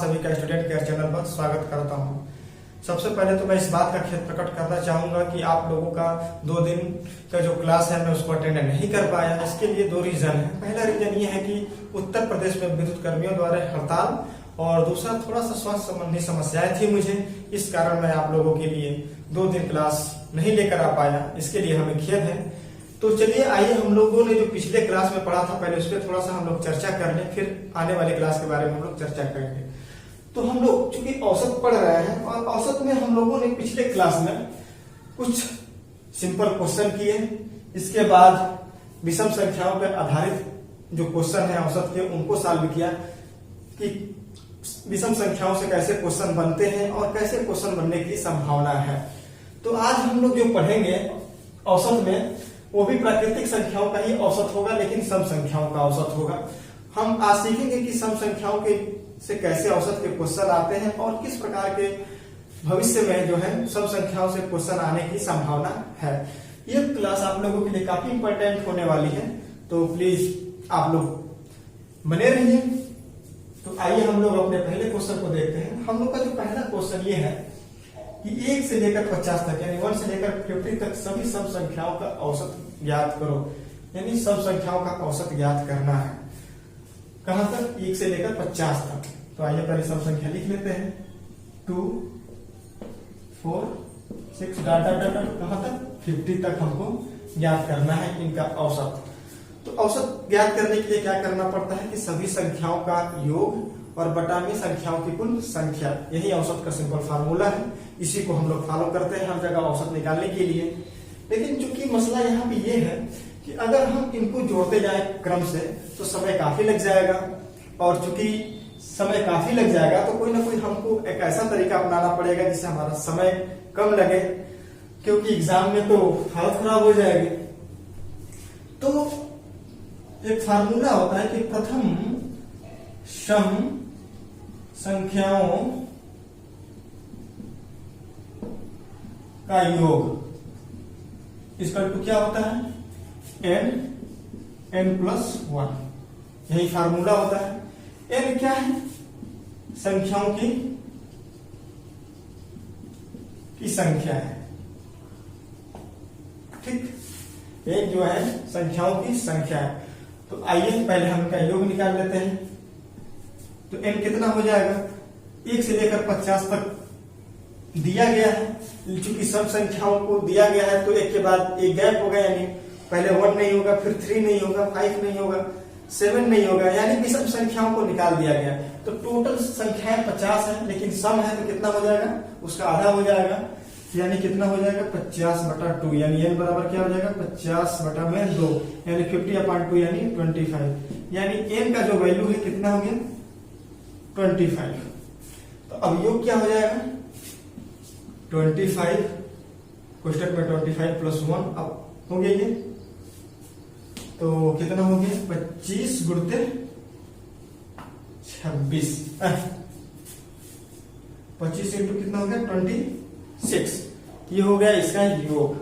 सभी का student care channel पर स्वागत करता हूं। सबसे पहले तो मैं इस बात का खेद प्रकट करना चाहूंगा कि आप लोगों का 2 दिन का जो क्लास है मैं उसको अटेंड नहीं कर पाया। इसके लिए 2 रीजन है। पहला रीजन ये है कि उत्तर प्रदेश में विद्युत कर्मियों द्वारा हड़ताल, और दूसरा थोड़ा सा स्वास्थ्य संबंधी समस्याएं थी मुझे, इस कारण मैं आप लोगों के लिए 2 दिन क्लास नहीं लेकर आ पाया। इसके लिए हमें खेद है। तो चलिए आइए हम लोगों ने जो पिछले क्लास में पढ़ा था पहले उस पर थोड़ा सा हम लोग चर्चा कर लें, फिर आने वाले क्लास के बारे में हम लोग चर्चा करेंगे। तो हम लोग चूंकि औसत पढ़ रहे हैं और औसत में हम लोगों ने पिछले क्लास में कुछ सिंपल क्वेश्चन किए, इसके बाद विषम संख्याओं पर आधारित जो क्वेश्चन है औसत के उनको सॉल्व किया कि विषम संख्याओं से कैसे क्वेश्चन बनते हैं और कैसे क्वेश्चन बनने की संभावना है। तो आज हम लोग जो पढ़ेंगे औसत में वो भी प्राकृतिक संख्याओं का ही औसत होगा, लेकिन सम संख्याओं का औसत होगा। हम आज सीखेंगे कि सम संख्याओं के से कैसे औसत के क्वेश्चन आते हैं और किस प्रकार के भविष्य में जो है सम संख्याओं से क्वेश्चन आने की संभावना है। ये क्लास आप लोगों के लिए काफी इंपॉर्टेंट होने वाली है, तो प्लीज आप लोग बने रहिए। तो आइए हम लोग अपने पहले क्वेश्चन को देखते हैं। हम लोग का जो पहला क्वेश्चन ये है कि 1 से लेकर 50 तक यानी 1 से लेकर 50 तक सभी सम संख्याओं का औसत ज्ञात करो, यानी सम संख्याओं का औसत ज्ञात करना है। कहां तक? 1 से लेकर 50 तक। तो आइए पहले सम संख्या लिख लेते हैं। 2, 4, 6 डाटा कहां तक? 50 तक हमको ज्ञात करना है इनका औसत। तो औसत ज्ञात करने के लिए क्या करना पड़ता है कि सभी संख्याओं का योग और बटा में संख्याओं की कुल संख्या, यही औसत का सिंपल फार्मूला है। इसी को हम लोग फॉलो करते हैं हर जगह औसत निकालने के लिए। लेकिन चूंकि मसला यहाँ पे ये है कि अगर हम इनको जोड़ते जाए क्रम से तो समय काफी लग जाएगा, और चूंकि समय काफी लग जाएगा तो कोई ना कोई हमको एक ऐसा तरीका अपनाना पड़ेगा जिससे हमारा समय कम लगे, क्योंकि एग्जाम में तो हालत खराब हो जाएगी। तो एक फार्मूला होता है कि प्रथम सम संख्याओं का योग इसका तो क्या होता है? n+1, यही फार्मूला होता है। n क्या है? संख्याओं की संख्या है, ठीक। एक जो है संख्याओं की संख्या है। तो आइए पहले हम इनका योग निकाल लेते हैं। तो n कितना हो जाएगा? 1 से लेकर 50 तक दिया गया है। चूंकि सब संख्याओं को दिया गया है तो एक के बाद एक गैप होगा, यानी पहले 1 नहीं होगा, फिर 3 नहीं होगा, 5 नहीं होगा, 7 नहीं होगा, यानी विषम संख्याओं को निकाल दिया गया। तो टोटल संख्याएं 50 है, लेकिन सम है तो कितना हो जाएगा? उसका आधा हो जाएगा, यानी कितना हो जाएगा? 50/2, यानी n बराबर क्या हो जाएगा? 50/2, यानी 50/2 यानी 25, यानी n का जो वैल्यू है कितना हो गया? 25। तो अब योग क्या हो जाएगा? 25, क्वेश्चन में 25 + 1 अब हो गया ये, तो कितना हो गया? 25 गुणित 26, 25 इंटू कितना हो गया? 26। ये हो गया इसका योग।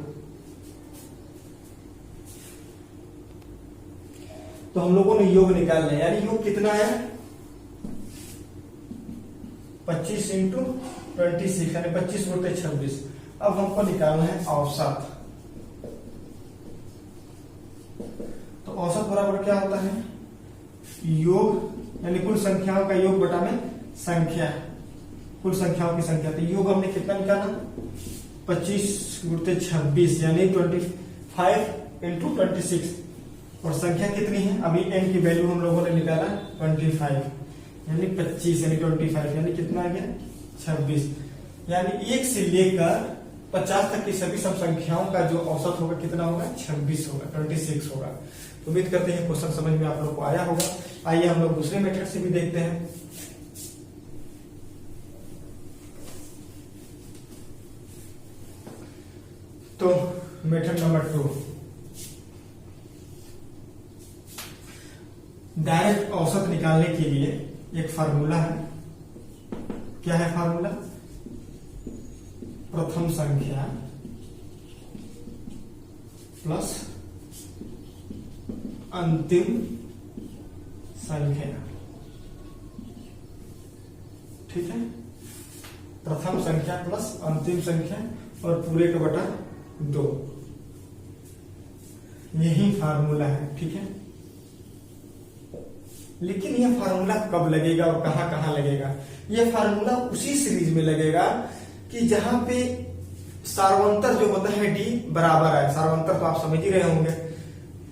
तो हम लोगों ने योग निकालना है, यानी योग कितना है? 25 इंटू 26, यानी 25 गुणित 26। अब हमको निकालना है औसत। तो औसत बराबर क्या होता है? योग यानी कुल संख्याओं का योग बटा में संख्या, कुल संख्याओं की संख्या। तो योग हमने कितना निकाला? 25 गुणित 26, यानी 25 इंटू 26। और संख्या कितनी है? अभी n की वैल्यू हम लोगों ने निकाला 25, यानी 25 यानी 25, यानी कितना आ गया? 26। यानी 1 से लेकर 50 तक की सभी सब संख्याओं का जो औसत होगा कितना होगा? 26 होगा, 26 होगा। तो उम्मीद करते हैं क्वेश्चन समझ में आप लोग को आया होगा। आइए हम लोग दूसरे मेथड से भी देखते हैं। तो मेथड नंबर 2, डायरेक्ट औसत निकालने के लिए एक फार्मूला है। क्या है फार्मूला? प्रथम संख्या प्लस अंतिम संख्या ठीक है, प्रथम संख्या प्लस अंतिम संख्या और पूरे का बटा 2, यही फार्मूला है। ठीक है, लेकिन यह फार्मूला कब लगेगा और कहां कहां लगेगा? यह फार्मूला उसी सीरीज में लगेगा कि जहां पे सार्वंतर जो होता है डी बराबर है। सार्वंतर तो आप समझ ही रहे होंगे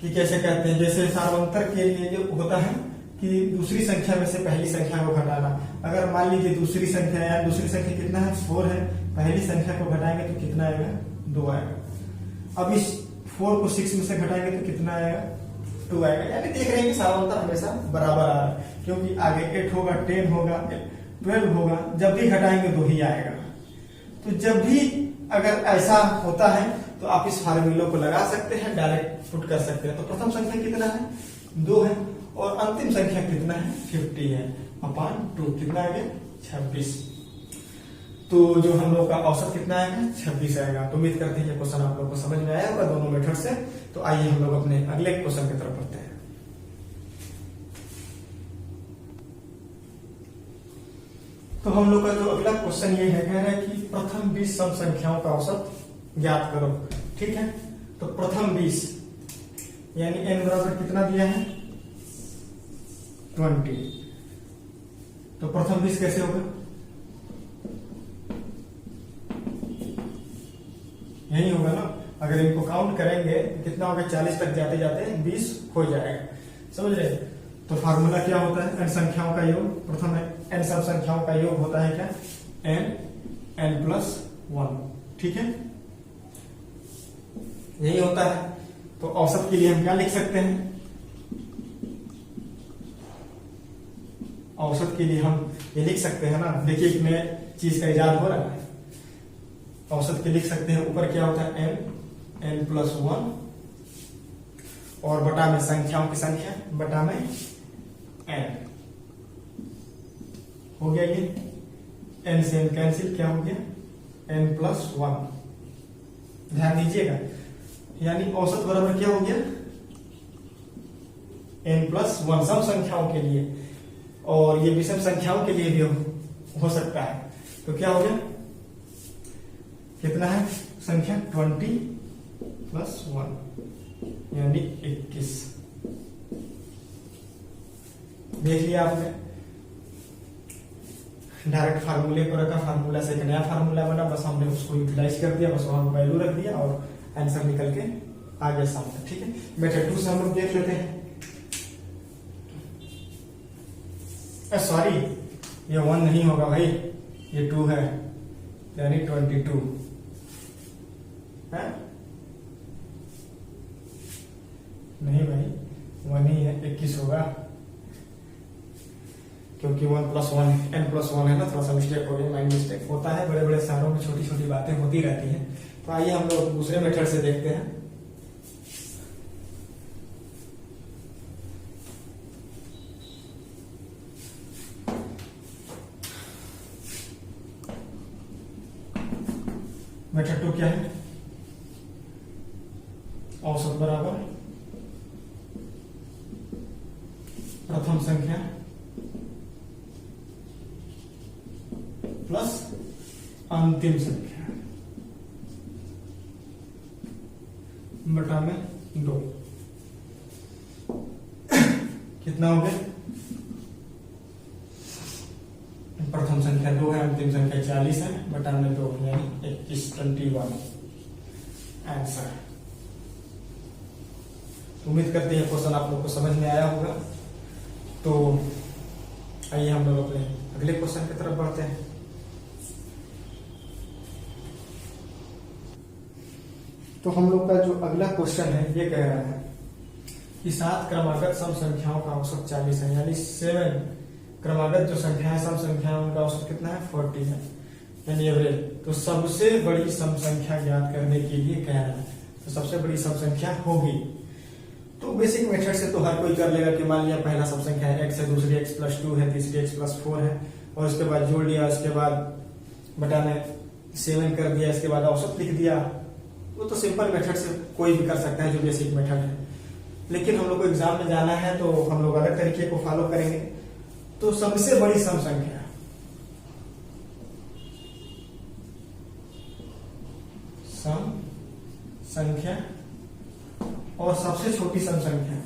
कि कैसे कहते हैं। जैसे सार्वंतर के लिए जो होता है कि दूसरी संख्या में से पहली संख्या को घटाना। अगर मान लीजिए दूसरी संख्या है, दूसरी संख्या कितना है 4 है, पहली संख्या को घटाएंगे तो कितना आएगा 2 आएगा। अब इस 4 को 6 में से घटाएंगे तो कितना आएगा 2 आएगा। यानी देख रहे हैं कि सार्वंतर हमेशा बराबर आ रहा है, क्योंकि आगे 8 होगा, 10 होगा, 12 होगा, जब भी घटाएंगे 2 ही आएगा। तो जब भी अगर ऐसा होता है तो आप इस फार्मूले को लगा सकते हैं, डायरेक्ट पुट कर सकते हैं। तो प्रथम संख्या कितना है 2 है और अंतिम संख्या कितना है 50 है अपान 2, कितना आएगा 26। तो जो हम लोग का औसत कितना आएगा 26 आएगा। तो उम्मीद करते हैं ये क्वेश्चन आप लोग को समझ में आया होगा दोनों मेथड से। तो आइए हम लोग अपने अगले क्वेश्चन की तरफ बढ़ते हैं। तो हम लोग का जो अगला क्वेश्चन ये है, कह रहा है कि प्रथम 20 सम संख्याओं का औसत ज्ञात करो। ठीक है, तो प्रथम 20 यानी n बराबर कितना दिया है 20। तो प्रथम 20 कैसे होगा, यही होगा ना। अगर इनको काउंट करेंगे तो कितना होगा 40 तक जाते जाते 20 हो जाएगा, समझ रहे। तो फार्मूला क्या होता है, n संख्याओं का योग। प्रथम n सब संख्याओं का योग होता है क्या n प्लस 1। ठीक है, यही होता है। तो औसत के लिए हम क्या लिख सकते हैं, औसत के लिए हम ये लिख सकते हैं ना। देखिए एक नए चीज का इजाद हो रहा है। औसत के लिख सकते हैं, ऊपर क्या होता है n प्लस 1 और बटा में संख्याओं की संख्या बटा में n हो गया। ये n से n कैंसिल, क्या हो गया n प्लस 1। ध्यान दीजिएगा, यानी औसत बराबर क्या हो गया n प्लस 1 सम संख्याओं के लिए, और ये विषम संख्याओं के लिए भी हो सकता है। तो क्या हो गया, कितना है संख्या 20 प्लस 1 यानी 21। देख लिया आपने, डायरेक्ट फार्मूले पर रखा, फार्मूला से एक नया फार्मूला बना, बस हमने उसको यूटिलाइज कर दिया, बस वहां वैल्यू रख दिया और आंसर निकल के आ गया सामने। ठीक है, मेथड 2 से हम लोग देख लेते हैं। सॉरी, ये 1 नहीं होगा भाई, ये 2 है, यानी 22 है। नहीं भाई 1 ही है, 21 होगा, क्योंकि 1 प्लस 1 n प्लस 1 है ना। थोड़ा सा मिस्टेक हो गया, माइंड मिस्टेक होता है, बड़े बड़े शहरों में छोटी छोटी बातें होती रहती हैं। तो आइए हम लोग दूसरे मेथड से देखते हैं। मेथड 2 क्या है, औसत बराबर प्रथम संख्या प्लस अंतिम संख्या बटा में 2। कितना हो गया, प्रथम संख्या 2 है, अंतिम संख्या 40 है, बटा में 2 यानी 21 आंसर। उम्मीद करते हैं क्वेश्चन आप लोग को समझ में आया होगा। तो आइए हम लोग अपने अगले क्वेश्चन की तरफ बढ़ते हैं। तो हम लोग का जो अगला क्वेश्चन है ये कह रहा है कि 7 क्रमागत सम संख्याओं का औसत 40 है, यानी 7 क्रमागत जो संख्या है सम संख्या उनका औसत कितना है 40 है, यानी एवरेज। तो सबसे बड़ी सम संख्या ज्ञात करने के लिए कह रहा है, तो सबसे बड़ी सम संख्या होगी। तो बेसिक मेथड से तो हर कोई कर लेगा कि मान लिया पहला सम संख्या है x है, दूसरी x प्लस 2 है, तीसरी x प्लस 4 है, और इसके बाद जोड़ लिया, इसके बाद बटा में 7 कर दिया, इसके बाद औसत लिख दिया। वो तो सिंपल मेथड से कोई भी कर सकता है जो बेसिक मेथड है। लेकिन हम लोग को एग्जाम में जाना है तो हम लोग अलग तरीके को फॉलो करेंगे। तो सबसे बड़ी सम संख्या संख्या और सबसे छोटी सम संख्या।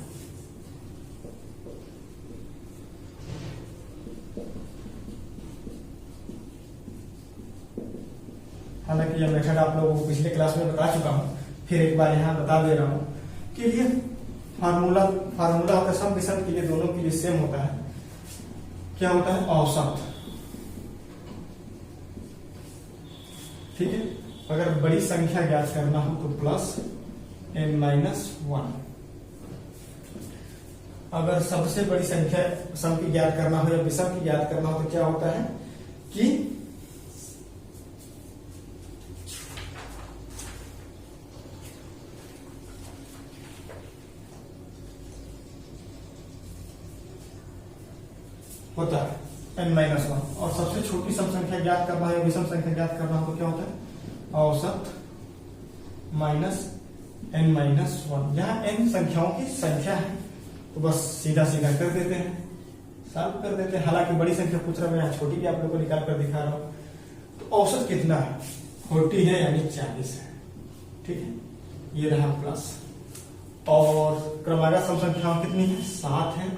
हालांकि यह मेथड आप लोगों को पिछले क्लास में बता चुका हूं, फिर एक बार यहां बता दे रहा हूं कि ये फार्मूला होता है सम विषम के लिए, दोनों के लिए सेम होता है। क्या होता है? औसत। ठीक है। अगर बड़ी संख्या ज्ञात करना हो तो प्लस n-1। अगर सबसे बड़ी संख्या सम की ज्ञात करना हो या विषम की ज्ञात करना हो तो क्या होता है कि होता है n-1। और सबसे छोटी सम संख्या ज्ञात करना है, विषम संख्या ज्ञात करना हो तो क्या होता है? औसत माइनस n-1। यहाँ n संख्याओं की संख्या है तो बस सीधा सीधा कर देते हैं, सॉल्व कर देते हैं। हालांकि बड़ी संख्या पूछ रहा है, मैं यहाँ छोटी भी आप लोगों को निकाल कर दिखा रहा हूं। तो औसत कितना है? 40 है, यानी 40 है। ठीक है, ये रहा प्लस। और क्रमागत सम संख्याओं कितनी है? 7 है।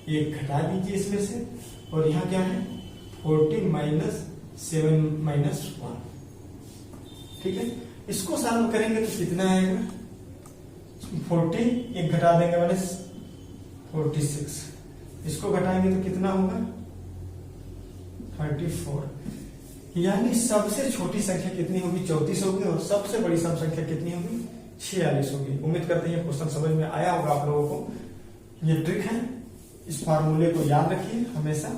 एक घटा दीजिए इसमें से, और यहाँ क्या है? 40 माइनस 7-1। ठीक है, इसको सॉल्व करेंगे तो कितना आएगा? 40 एक घटा देंगे माइनस 46, इसको घटाएंगे तो कितना होगा? 34। यानी सबसे छोटी संख्या कितनी होगी? 34 होगी। और सबसे बड़ी सम संख्या कितनी होगी? 46 होगी। उम्मीद करते हैं क्वेश्चन समझ में आया होगा आप लोगों को। ये ट्रिक है, इस फार्मूले को याद रखिए हमेशा।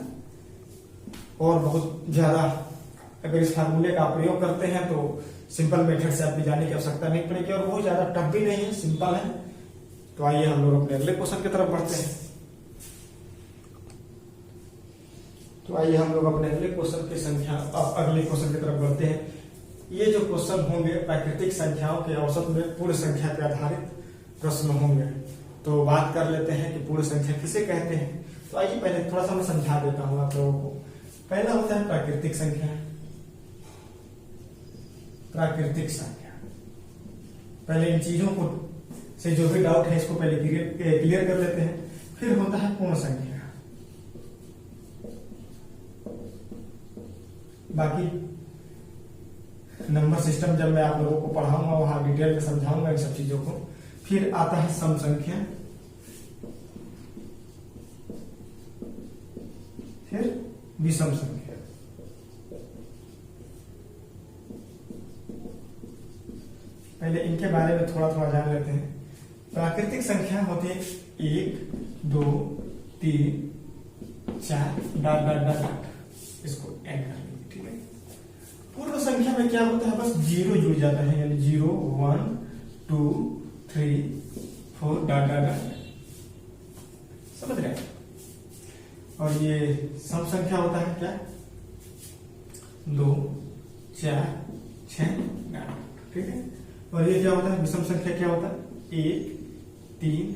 और बहुत ज्यादा अगर इस फार्मूले का प्रयोग करते हैं तो सिंपल मेथड से आपकी जाने की आवश्यकता नहीं पड़ेगी, और बहुत ज्यादा टफ भी नहीं है, सिंपल है। तो आइए हम लोग अपने अगले क्वेश्चन की तरफ बढ़ते हैं। तो आइए हम लोग अपने अगले क्वेश्चन की तरफ बढ़ते हैं। ये जो क्वेश्चन होंगे प्राकृतिक संख्याओं के औसत में पूर्ण संख्या पर आधारित प्रश्न होंगे। तो बात कर लेते हैं कि पूर्ण संख्या किसे कहते हैं। तो आइए पहले थोड़ा सा मैं समझा देता हूं आप लोगों को। पहला होता है प्राकृतिक संख्या। प्राकृतिक संख्या, पहले इन चीजों को से जो भी डाउट है इसको पहले क्लियर कर लेते हैं। फिर होता है पूर्ण संख्या। बाकी नंबर सिस्टम जब मैं आप लोगों को पढ़ाऊंगा वहां डिटेल में समझाऊंगा इन सब चीजों को। फिर आता है सम संख्या, फिर विषम संख्या। पहले इनके बारे में थोड़ा थोड़ा जान लेते हैं। प्राकृतिक संख्या होती है 1, 2, 3, 4 डॉट डॉट डॉट डॉट, इसको एड कर लेंगे। ठीक है। पूर्ण संख्या में क्या होता है? बस 0 जुड़ जाता है, यानी 0, 1, 2, 3, 4 डॉट डॉट डॉट। समझ रहे हैं? और ये सम संख्या होता है क्या? 2, 4, 6 डॉट। ठीक है। और ये क्या होता है? विषम संख्या क्या होता है? 1, 3,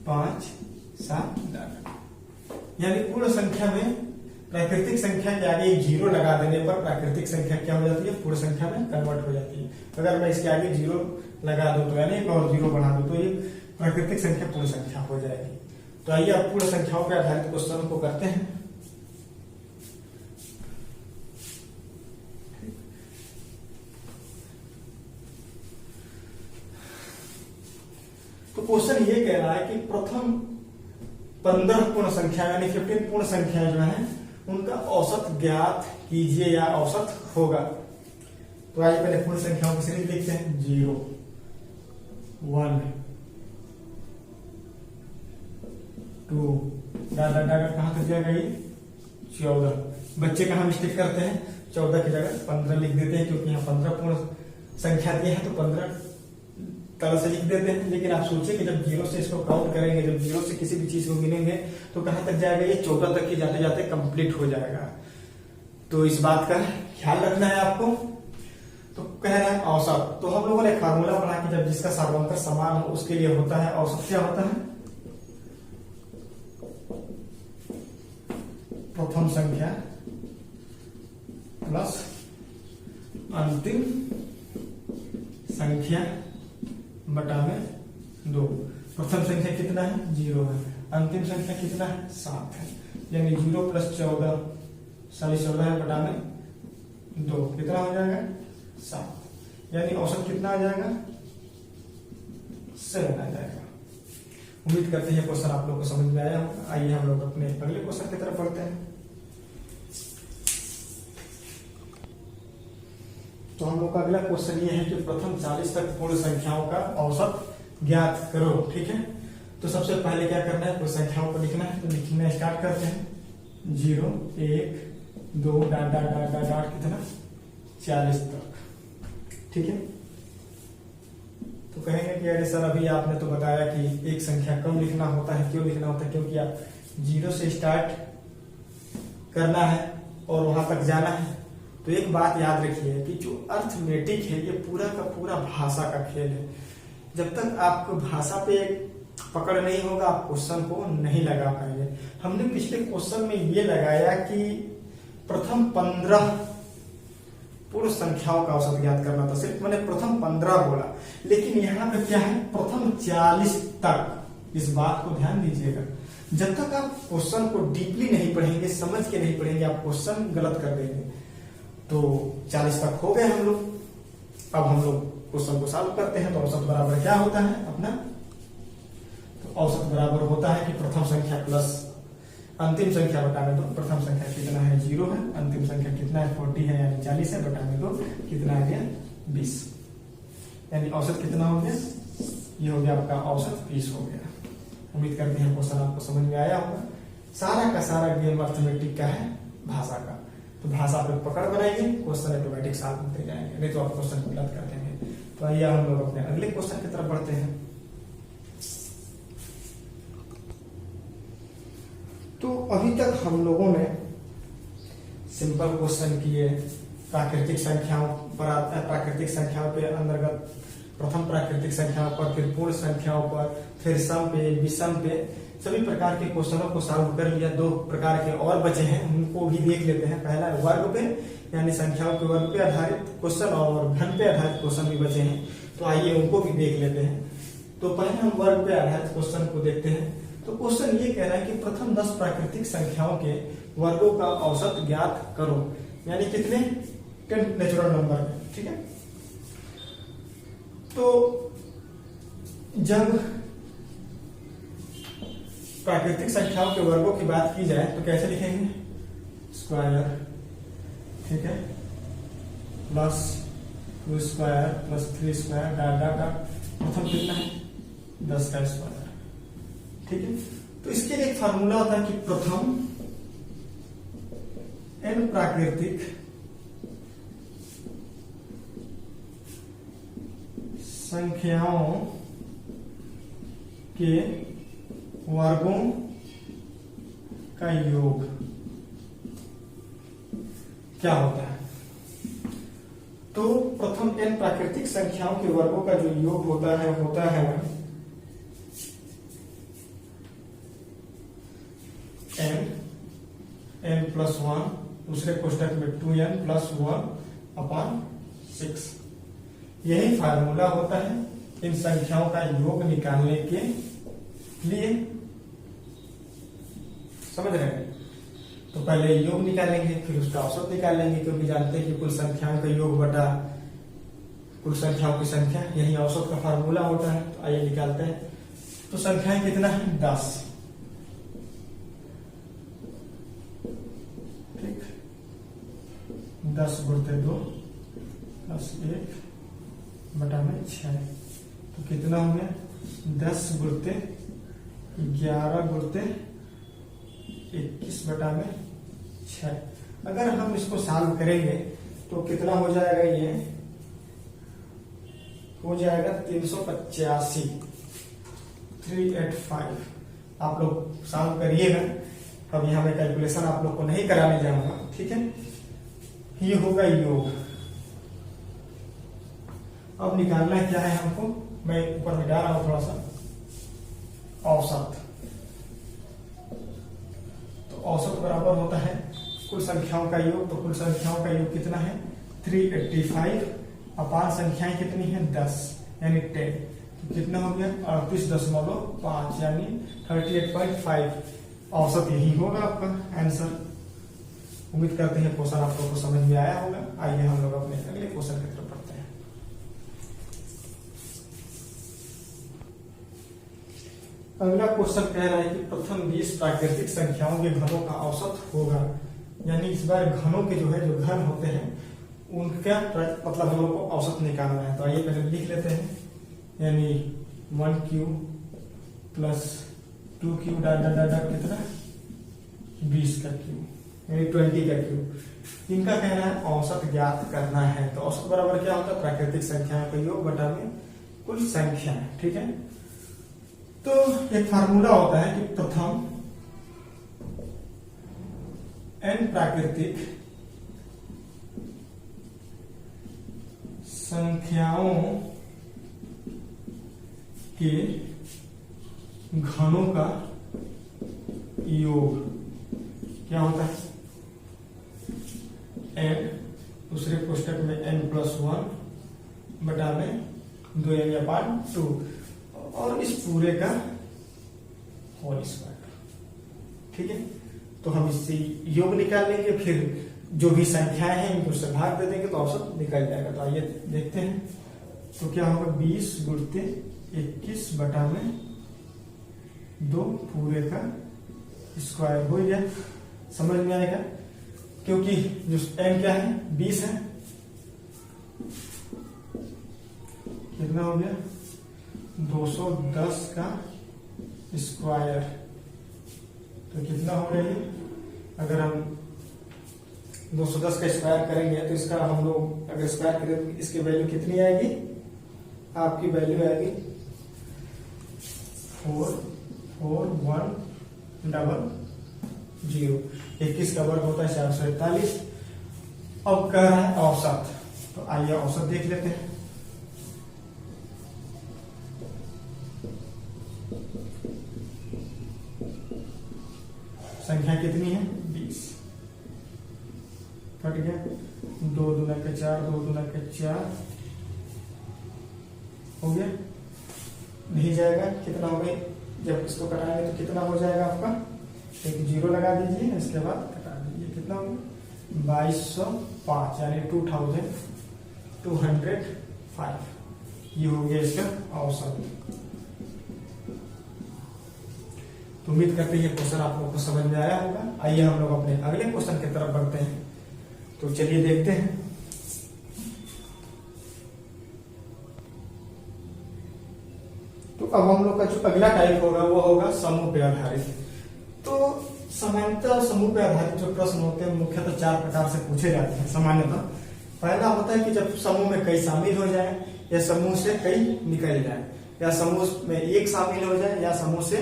5, 7 डॉट। यानी पूर्ण संख्या में प्राकृतिक संख्या के आगे 0 लगा देने पर प्राकृतिक संख्या क्या हो जाती है? पूर्ण संख्या में कन्वर्ट हो जाती है। अगर मैं इसके आगे 0 लगा दूं तो यानी एक और 0 बढ़ा दूं तो ये प्राकृतिक संख्या पूर्ण संख्या हो जाएगी। तो आइए अब पूर्ण संख्याओं पर आधारित क्वेश्चन को करते हैं। तो क्वेश्चन ये कह रहा है कि प्रथम 15 पूर्ण संख्या यानी 15 पूर्ण संख्या जो है उनका औसत ज्ञात कीजिए या औसत होगा। तो आइए पहले पूर्ण संख्याओं की सीरीज देखते हैं। 0, 1, 2 डाटा कहां तक जाएगा? ये 14। बच्चे कहां मिस्टेक करते हैं? 14 की जगह 15 लिख देते हैं, क्योंकि यहाँ 15 पूर्ण संख्या दी है तो 15 तरह से लिख देते हैं। लेकिन आप सोचिए कि जब 0 से इसको काउंट करेंगे, जब 0 से किसी भी चीज को गिनेंगे तो कहां तक जाएगा? ये 14 तक ही जाते जाते कंप्लीट हो जाएगा। तो इस बात का ख्याल रखना है आपको। तो कह रहा है औसत। तो हम लोगों ने फार्मूला बना कि जब जिसका सार्वंतर समान हो उसके लिए होता है औसत। क्या होता है? प्रथम संख्या प्लस अंतिम संख्या बटा में 2। प्रथम संख्या कितना है 0 है, अंतिम संख्या कितना है 7 है, यानी 0 + 14 14 है बटा में 2 कितना हो जाएगा 7, यानी औसत कितना आ जाएगा 7 आ जाएगा। उम्मीद करते हैं क्वेश्चन आप लोग को समझ में आया होगा। आइए हम लोग अपने अगले क्वेश्चन की तरफ बढ़ते हैं। तो हम लोग का अगला क्वेश्चन ये है कि प्रथम 40 तक पूर्ण संख्याओं का औसत ज्ञात करो। ठीक है, तो सबसे पहले क्या करना है, कुछ संख्याओं को लिखना है। तो लिखना स्टार्ट करते हैं 0 1 2 dot dot dot dot dot कितना 40 तक। ठीक है, तो कहेंगे कि अरे सर अभी आपने तो बताया कि एक संख्या कम लिखना होता है। क्यों लिखना होता है, क्योंकि आप 0 से स्टार्ट करना है और वहां तक जाना है। तो एक बात याद रखिए कि जो अर्थमेटिक है ये पूरा का पूरा भाषा का खेल है। जब तक आपको भाषा पे पकड़ नहीं होगा आप क्वेश्चन को नहीं लगा पाएंगे। हमने पिछले क्वेश्चन में ये लगाया कि प्रथम 15 पूर्ण संख्याओं का औसत ज्ञात करना था, सिर्फ मैंने प्रथम 15 बोला, लेकिन यहाँ पे क्या है प्रथम 40 तक। इस बात को ध्यान दीजिएगा, जब तक आप क्वेश्चन को डीपली नहीं पढ़ेंगे, समझ के नहीं पढ़ेंगे, आप क्वेश्चन गलत कर देंगे। तो 40 तक हो गए हम लोग। अब हम लोग क्वेश्चन को सॉल्व करते हैं। तो औसत बराबर क्या होता है अपना, तो औसत बराबर होता है कि प्रथम संख्या प्लस अंतिम संख्या बटा में 2। प्रथम संख्या कितना है 0 है, अंतिम संख्या कितना है 40 है यानी 40 है, बटा में 2 कितना आ गया 20, यानी औसत कितना हो गया, ये हो गया आपका औसत 20 हो गया। उम्मीद करते हैं क्वेश्चन आपको समझ में आया होगा। सारा का सारा गेम अर्थमेटिक का है, भाषा का। तो भाषा पे पकड़ बनाएंगे, क्वेश्चन ऑटोमेटिक सॉल्व होते जाएंगे, नहीं तो आप क्वेश्चन गलत कर देंगे। तो आइए हम लोग अपने अगले क्वेश्चन की तरफ बढ़ते हैं। तो अभी तक हम लोगों ने सिंपल क्वेश्चन किए, प्राकृतिक संख्याओं पर प्राकृतिक संख्याओं पे अंतर्गत प्रथम प्राकृतिक संख्याओं पर, फिर पूर्ण संख्याओं पर, फिर सम पे, विषम पे, सभी प्रकार के क्वेश्चनों को सॉल्व कर लिया। 2 प्रकार के और बचे हैं, उनको भी देख लेते हैं। पहला वर्ग पे यानी संख्याओं के वर्ग पे आधारित क्वेश्चन और घन पे आधारित क्वेश्चन भी बचे हैं, तो आइए उनको भी देख लेते हैं। तो पहले हम वर्ग पे आधारित क्वेश्चन को देखते हैं। तो क्वेश्चन ये कह रहा है कि प्रथम 10 प्राकृतिक संख्याओं के वर्गों का औसत ज्ञात करो, यानी कितने 10 नेचुरल नंबर में। ठीक है, तो जब प्राकृतिक संख्याओं के वर्गों की बात की जाए तो कैसे लिखेंगे, स्क्वायर, ठीक है, plus 2 square plus 3 square dot dot dot. प्रथम कितना है 10 का स्क्वायर। ठीक है, तो इसके लिए एक फार्मूला होता है कि प्रथम n प्राकृतिक संख्याओं के वर्गों का योग क्या होता है। तो प्रथम n प्राकृतिक संख्याओं के वर्गों का जो योग होता है n + 1, दूसरे कोष्टक में 2n + 1/6। यही फार्मूला होता है इन संख्याओं का योग निकालने के लिए। समझ रहे हैं, तो पहले योग निकालेंगे फिर उसका औसत निकालेंगे, क्योंकि जानते हैं कि कुल संख्याओं का योग बटा कुल संख्याओं की संख्या, यही औसत का फार्मूला होता है। तो आइए निकालते हैं। तो संख्याएं कितना है 10, ठीक, 10 × 2 + 1 बटा में 6। तो कितना हो गया 10 × 11 × 21 बटा में 6। अगर हम इसको सॉल्व करेंगे तो कितना हो जाएगा, ये हो जाएगा 385, 385। आप लोग सॉल्व करिएगा, अब यहाँ मैं कैलकुलेशन आप लोग को नहीं कराने जाऊंगा। ठीक है, ये होगा योग। अब निकालना क्या है हमको, मैं ऊपर मिटा रहा हूं थोड़ा सा, औसत। तो औसत बराबर होता है कुल संख्याओं का योग। तो कुल संख्याओं का योग कितना है 385, अपान संख्याएं कितनी है 10 यानी 10। तो कितना हो गया 38.5 यानी 38.5 औसत यही होगा आपका आंसर। उम्मीद करते हैं क्वेश्चन आप लोगों को समझ में आया होगा। आइए हम लोग अपने अगले क्वेश्चन की तरफ बढ़ते हैं। अगला क्वेश्चन कह रहा है कि प्रथम 20 प्राकृतिक संख्याओं के घनों का औसत होगा। यानी इस बार घनों के जो घन होते हैं उनका मतलब हम लोग को औसत निकालना है। तो आइए पहले लिख लेते हैं, यानी 1 क्यूब प्लस 2 क्यूब डाटा कितना 20 का क्यूब यानी 20 का क्यूब। इनका कहना है औसत ज्ञात करना है। तो औसत बराबर क्या होता है प्राकृतिक संख्या का योग बटा में कुल संख्या है। ठीक है, तो एक फार्मूला होता है कि प्रथम n प्राकृतिक संख्याओं के घनों का योग क्या होता है n, दूसरे कोष्टक में n+1 बटा में 2n/2 और इस पूरे का होल स्क्वायर। ठीक है, तो हम इससे योग निकाल लेंगे, फिर जो भी संख्याएं हैं इनको उससे भाग दे देंगे तो औसत निकल जाएगा। तो आइए देखते हैं, तो क्या होगा 20 गुणित 21 बटा में 2 पूरे का स्क्वायर हो गया। समझ में आएगा, क्योंकि जो n क्या है 20 है, कितना हो गया 210 का स्क्वायर। तो कितना हो रही है, अगर हम 210 का स्क्वायर करेंगे तो इसका हम लोग अगर स्क्वायर करें तो इसकी वैल्यू कितनी आएगी, आपकी वैल्यू आएगी 44100। 21 का वर्ग होता है 441। अब कह रहा है औसत, तो आइए औसत देख लेते हैं। संख्या कितनी है 20, कट गया 2 दूना के 4, 2 दूना के 4 हो गया, नहीं जाएगा। कितना हो गया, जब इसको कटाएंगे तो कितना हो जाएगा आपका, एक 0 लगा दीजिए, इसके बाद कटा दीजिए। कितना हो गया 2205 यानी 2205। ये हो गया इसका औसत। तो उम्मीद करते हैं ये क्वेश्चन आप लोगों को समझ में आया होगा। आइए हम लोग अपने अगले क्वेश्चन की तरफ बढ़ते हैं। तो चलिए देखते हैं। तो अब हम लोग का जो अगला टाइप होगा वो होगा समूह पे आधारित। तो सामान्यतः समूह पे आधारित जो प्रश्न होते हैं मुख्यतः 4 प्रकार से पूछे जाते हैं। सामान्यतः पहला होता है कि जब समूह में कई शामिल हो जाए, या समूह से कई निकल जाए, या समूह में एक शामिल हो जाए, या समूह से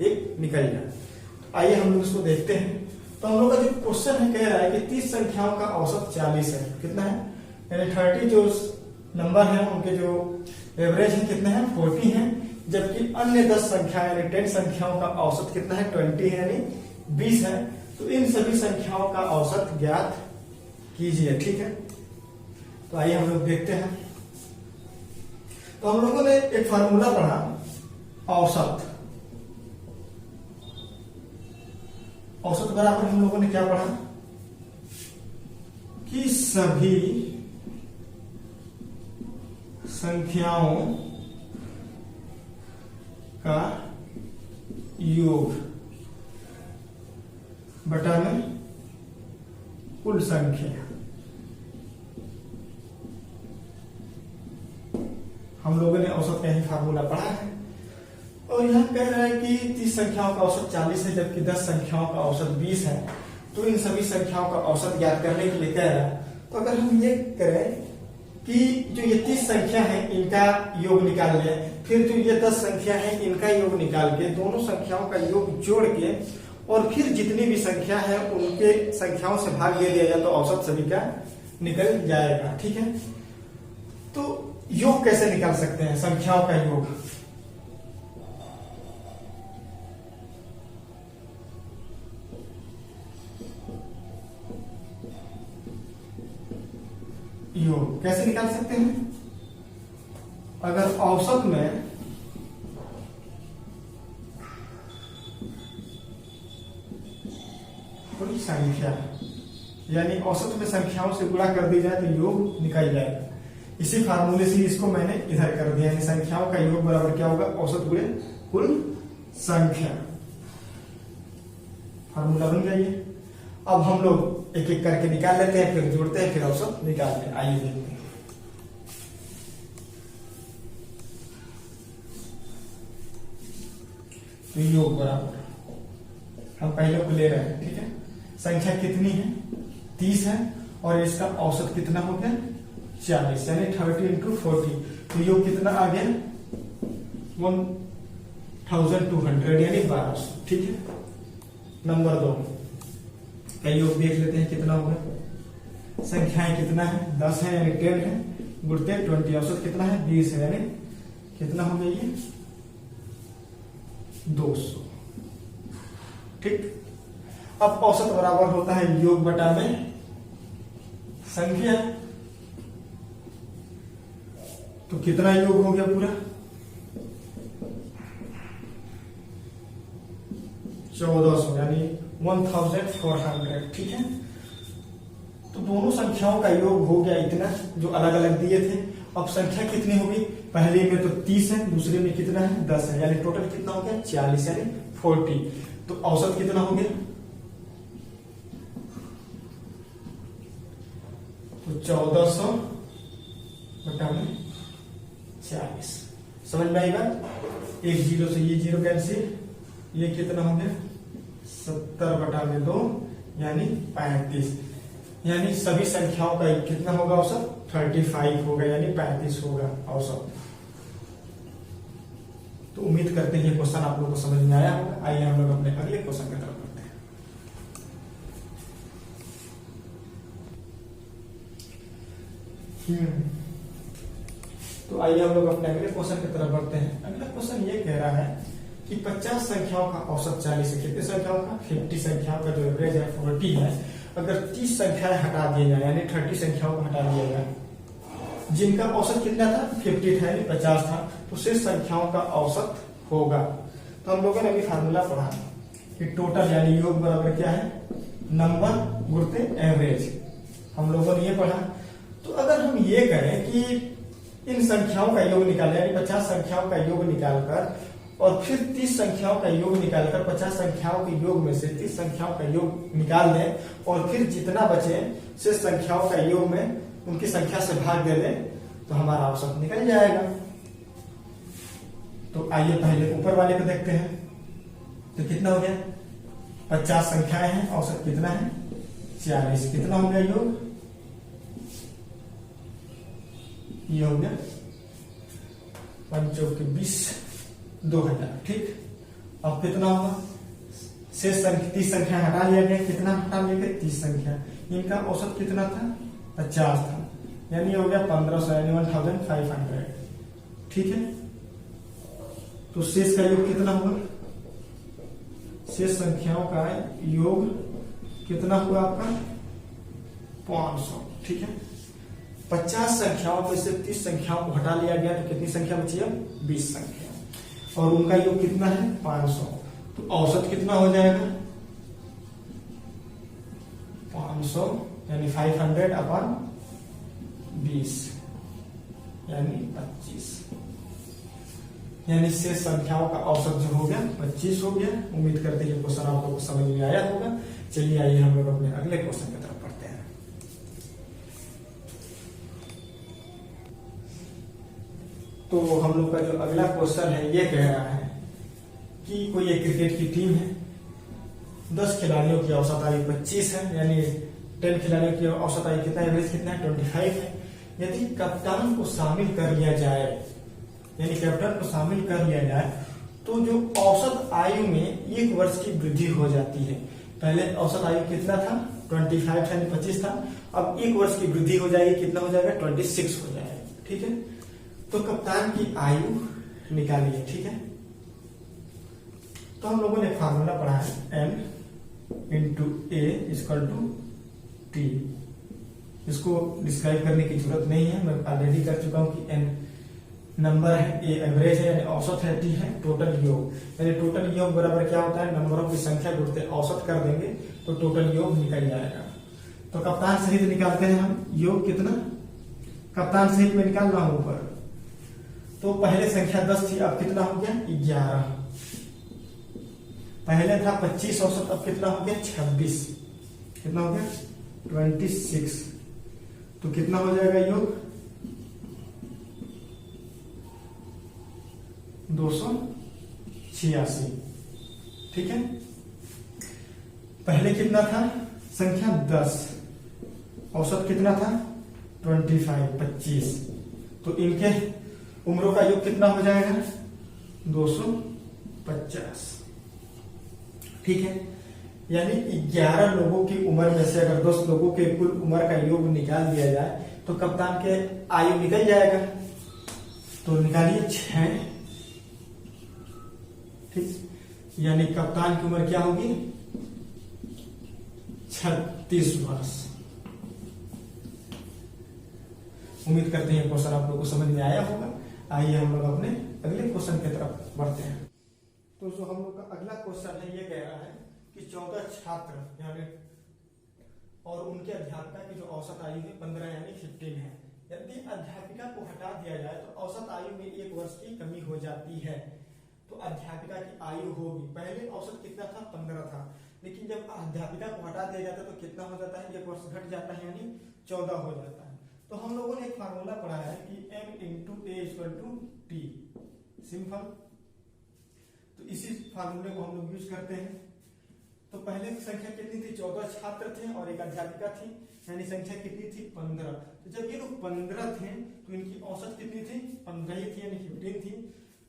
एक निकल जाए। आइए हम लोग इसको देखते हैं। तो हम लोग का जो क्वेश्चन है कह रहा है कि 30 संख्याओं का औसत 40 है। कितना है, यानी 30 जो नंबर है उनके जो एवरेज है कितना है 40 है, जबकि अन्य 10 संख्या यानी 10 संख्याओं का औसत कितना है 20 है यानी 20 है। तो इन सभी संख्याओं का औसत ज्ञात कीजिए। ठीक है, तो आइए हम लोग देखते हैं। तो हम लोगों ने एक फार्मूला पढ़ा औसत। औसत बराबर हम लोगों ने क्या पढ़ा कि सभी संख्याओं का योग बटा में कुल संख्या। हम लोगों ने औसत का ही फार्मूला पढ़ा है। और यह कह रहा है कि 30 संख्याओं का औसत 40 है, जबकि 10 संख्याओं का औसत 20 है। तो इन सभी संख्याओं का औसत ज्ञात करने के लिए कह रहा है। तो अगर हम ये करें कि जो ये 30 संख्या है इनका योग निकाल लें, फिर जो ये 10 संख्या है इनका योग निकाल के दोनों संख्याओं का योग जोड़ के और फिर जितनी भी संख्या है उनके संख्याओं से भाग दे दिया जाए तो औसत सभी का निकल जाएगा। ठीक है, तो योग कैसे निकाल सकते हैं संख्याओं का योग। योग कैसे निकाल सकते हैं, अगर औसत में कोई संख्या, यानी औसत में संख्याओं से गुणा कर दी जाए तो योग निकल जाएगा। इसी फार्मूले से इसको मैंने इधर कर दिया, यानी संख्याओं का योग बराबर क्या होगा, औसत गुणे कुल संख्या। फार्मूला बन गया ये। अब हम लोग एक एक करके निकाल लेते हैं, फिर जोड़ते हैं, फिर औसत निकालते हैं। आइए देखते हैं। तो योग बराबर हम पहले को ले रहे हैं, ठीक है। संख्या कितनी है, 30 है, और इसका औसत कितना हो गया 40, यानी 30 इंटू 40। तो योग कितना आ गया 1200, यानी 1200, ठीक है। नंबर 2 का योग देख लेते हैं कितना होगा। संख्याएं कितना है, 10 है यानी 10 है, गुणते 20, औसत कितना है 20 है, यानी कितना हो गया ये 200, ठीक। अब औसत बराबर होता है योग बटा में संख्या। तो कितना योग हो गया पूरा 1400, यानी 1400, ठीक है। तो दोनों संख्याओं का योग हो गया इतना, जो अलग अलग दिए थे। अब संख्या कितनी होगी, पहले में तो 30 है, दूसरे में कितना है 10 है, यानी टोटल कितना हो गया 40, यानी 40। तो औसत कितना हो गया, तो 1400 बटा में 40। समझ में आई बात। एक जीरो से ये जीरो कैंसिल, ये कितना हो गया 70 बटा में 2, यानी 35। यानी सभी संख्याओं का कितना होगा औसत 35 होगा, यानी 35 होगा औसत। तो उम्मीद करते हैं ये क्वेश्चन आप लोगों को समझ में आया होगा। आइए हम लोग अपने अगले क्वेश्चन की तरफ बढ़ते हैं। तो आइए हम लोग अपने अगले क्वेश्चन की तरफ बढ़ते हैं। अगला क्वेश्चन ये कह रहा है कि 50 संख्याओं का औसत 40 है। कितने संख्याओं का 50 संख्याओं का जो एवरेज है 40 है। अगर 30 संख्याएं हटा दिए जाए, यानी 30 संख्याओं को हटा दिया जाए, जिनका औसत कितना था 50 था, यानी 50 था, तो शेष संख्याओं का औसत होगा। तो हम लोगों ने अभी फार्मूला पढ़ा कि टोटल यानी योग बराबर क्या है, नंबर गुणते एवरेज। हम लोगों ने ये पढ़ा। तो अगर हम ये करें कि इन संख्याओं का योग निकालें, यानी 50 संख्याओं का योग निकालकर और फिर 30 संख्याओं का योग निकालकर 50 संख्याओं के योग में से 30 संख्याओं का योग निकाल दें, और फिर जितना बचे शेष संख्याओं का योग में उनकी संख्या से भाग दे दें, तो हमारा औसत निकल जाएगा। तो आइए पहले ऊपर वाले को देखते हैं। तो कितना हो गया 50 संख्याएं हैं, औसत कितना है 40। कितना हो गया योग, ये हो गया 5 चौके 20, 2000, ठीक। अब कितना होगा, शेष 30 संख्या हटा लिया गया। कितना हटा लिया गया 30 संख्या। इनका औसत कितना था 50 था, यानी हो गया 1500, यानी 1500, ठीक है। तो शेष का योग कितना होगा, शेष संख्याओं का योग कितना हुआ आपका 500, ठीक है। 50 संख्याओं में से 30 संख्याओं को हटा लिया गया, तो कितनी संख्या बची है 20 संख्या, और उनका योग कितना है 500। तो औसत कितना हो जाएगा 500, यानी 500 अपॉन 20, यानी 25। यानी शेष संख्याओं का औसत जो हो गया 25 हो गया। उम्मीद करते हैं क्वेश्चन आप लोगों को समझ में आया होगा। चलिए आइए हम लोग अपने अगले क्वेश्चन की तरफ बढ़ते हैं। तो हम लोग का जो अगला क्वेश्चन है ये कह रहा है कि कोई एक क्रिकेट की टीम है, 10 खिलाड़ियों की औसत आयु 25 है, यानी 10 खिलाड़ियों की औसत आयु कितना, एवरेज कितना है 25 है। यदि कप्तान को शामिल कर लिया जाए, यानी कैप्टन को शामिल कर लिया जाए, तो जो औसत आयु में 1 वर्ष की वृद्धि हो जाती है। पहले औसत आयु कितना था 25 था, यानी 25 था। अब 1 वर्ष की वृद्धि हो जाएगी, कितना हो जाएगा 26 हो जाएगा, ठीक है। तो कप्तान की आयु निकालिए, ठीक है। तो हम लोगों ने फार्मूला पढ़ा है n into a equal to T. इसको डिस्क्राइब करने की जरूरत नहीं है, मैं ऑलरेडी कर चुका हूं कि n नंबर है, ए एवरेज है यानी औसत है, टी है टोटल योग। यानी टोटल योग बराबर क्या होता है, नंबरों की संख्या गुणते औसत कर देंगे तो टोटल योग निकल जाएगा। तो कप्तान सहित निकालते हैं हम योग कितना, कप्तान सहित में निकाल रहा हूं ऊपर। तो पहले संख्या 10 थी, अब कितना हो गया 11। पहले था 25 औसत, अब कितना हो गया 26। कितना हो गया 26। तो कितना हो जाएगा योग 286। ठीक है। पहले कितना था संख्या 10, औसत कितना था 25। तो इनके उम्रों का योग कितना हो जाएगा 250। ठीक है। यानी 11 लोगों की उम्र में से अगर 10 लोगों के कुल उम्र का योग निकाल दिया जाए तो कप्तान के आयु निकल जाएगा। तो निकालिए 6। ठीक, यानी कप्तान की उम्र क्या होगी 36 वर्ष। उम्मीद करते हैं क्वेश्चन आप लोगों को समझ में आया होगा। आइए हम लोग अपने अगले क्वेश्चन की तरफ बढ़ते हैं। तो जो हम लोग का अगला क्वेश्चन है ये कह रहा है कि 14 छात्र यानी और उनके अध्यापिका की जो औसत आयु है 15 यानी 15 है। यदि अध्यापिका को हटा दिया जाए तो औसत आयु में 1 वर्ष की कमी हो जाती है। तो अध्यापिका की आयु होगी, पहले औसत कितना था 15 था, लेकिन जब अध्यापिका को हटा दिया जाता है तो कितना हो जाता है 1 वर्ष घट जाता है यानी 14 हो जाता है। तो हम लोगों ने एक फार्मूला पढ़ा है कि m into a equal to T, simple. तो इसी फार्मूले को हम लोग यूज करते हैं। तो पहले की संख्या कितनी थी 14 छात्र थे और एक अध्यापिका थी, यानी संख्या कितनी थी 15। तो जब ये लोग 15 थे तो इनकी औसत कितनी थी 15 ही थी यानी 15 थी।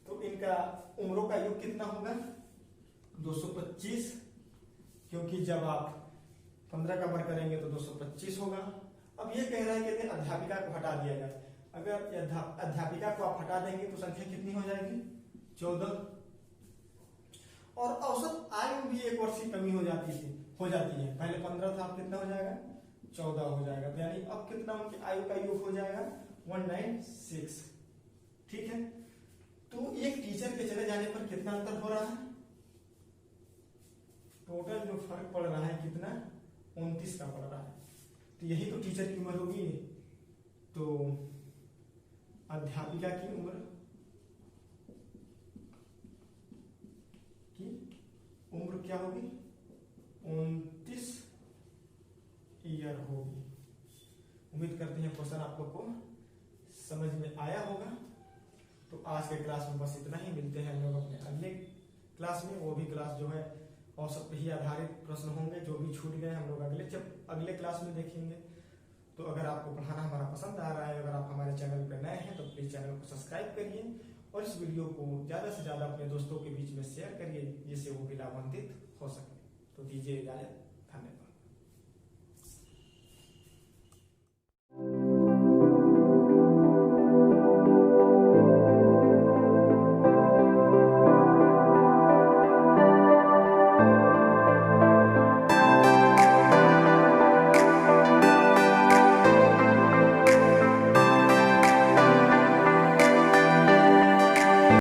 तो इनका उम्रों का योग कितना होगा 225, क्योंकि जब आप 15 का वर्ग करेंगे तो 225 होगा। अब ये कह रहा है कि अध्यापिका को हटा दिया जाए। अगर अध्यापिका को आप हटा देंगे तो संख्या कितनी हो जाएगी 14, और औसत आयु भी 1 वर्ष की कमी हो जाती है। पहले 15 था, अब कितना हो जाएगा 14 हो जाएगा। तो यानी अब कितना उनकी आयु का योग हो जाएगा 196। ठीक है। तो एक टीचर के चले जाने पर कितना अंतर हो रहा है, टोटल जो फर्क पड़ रहा है कितना 29 का पड़ रहा है। तो यही तो टीचर की उम्र होगी। तो अध्यापिका की उम्र क्या होगी 29 ईयर होगी। उम्मीद करते हैं क्वेश्चन आप लोग को समझ में आया होगा। तो आज के क्लास में बस इतना ही। मिलते हैं हम लोग अपने अगले क्लास में। वो भी क्लास जो है औसत पे ही आधारित प्रश्न होंगे, जो भी छूट गए हम लोग अगले क्लास में देखेंगे। तो अगर आपको पढ़ाना हमारा पसंद आ रहा है, अगर आप हमारे चैनल पर नए हैं तो प्लीज चैनल को सब्सक्राइब करिए और इस वीडियो को ज्यादा से ज्यादा अपने दोस्तों के बीच में शेयर करिए, जिससे वो भी लाभान्वित हो सके। तो दीजिए इजाजत।